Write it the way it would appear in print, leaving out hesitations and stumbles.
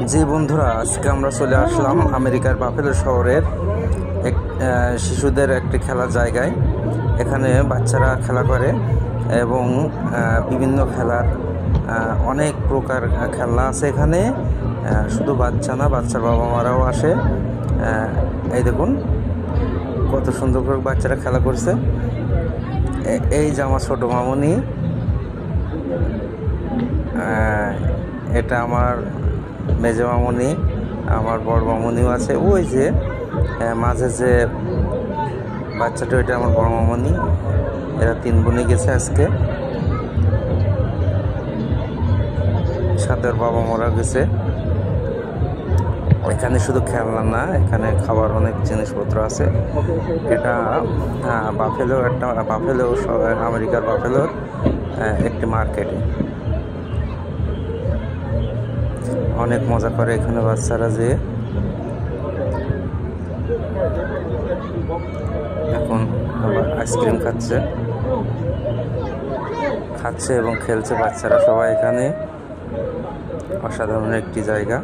জি বন্ধুরা, আজকে আমরা চলে আসলাম আমেরিকার বাফেলো শহরের শিশুদের একটি খেলার জায়গায়। এখানে বাচ্চারা খেলা করে এবং বিভিন্ন খেলার অনেক প্রকার খেলনা আছে এখানে। শুধু বাচ্চা না, বাচ্চার বাবা মারাও আসে। এই দেখুন কত সুন্দর করে বাচ্চারা খেলা করছে। এই যে আমার ছোটো মামুনি, এটা আমার মেজো মামুনি, আমার বড় মামুনিও আছে। ওই যে মাঝে যে বাচ্চাটা, ওইটা আমার বড় মামুনি। এরা 3 বোনে গেছে আজকে, সাথে ওর বাবা মারা গেছে। এখানে শুধু খেলনা না, এখানে খাবার অনেক জিনিসপত্র আছে। এটা বাফেলো আমেরিকার বাফেলোর একটি মার্কেট। অনেক মজা করে এখানে বাচ্চারা। যে এখন আবার আইসক্রিম খাচ্ছে এবং খেলছে বাচ্চারা সবাই এখানে। অসাধারণ একটি জায়গা।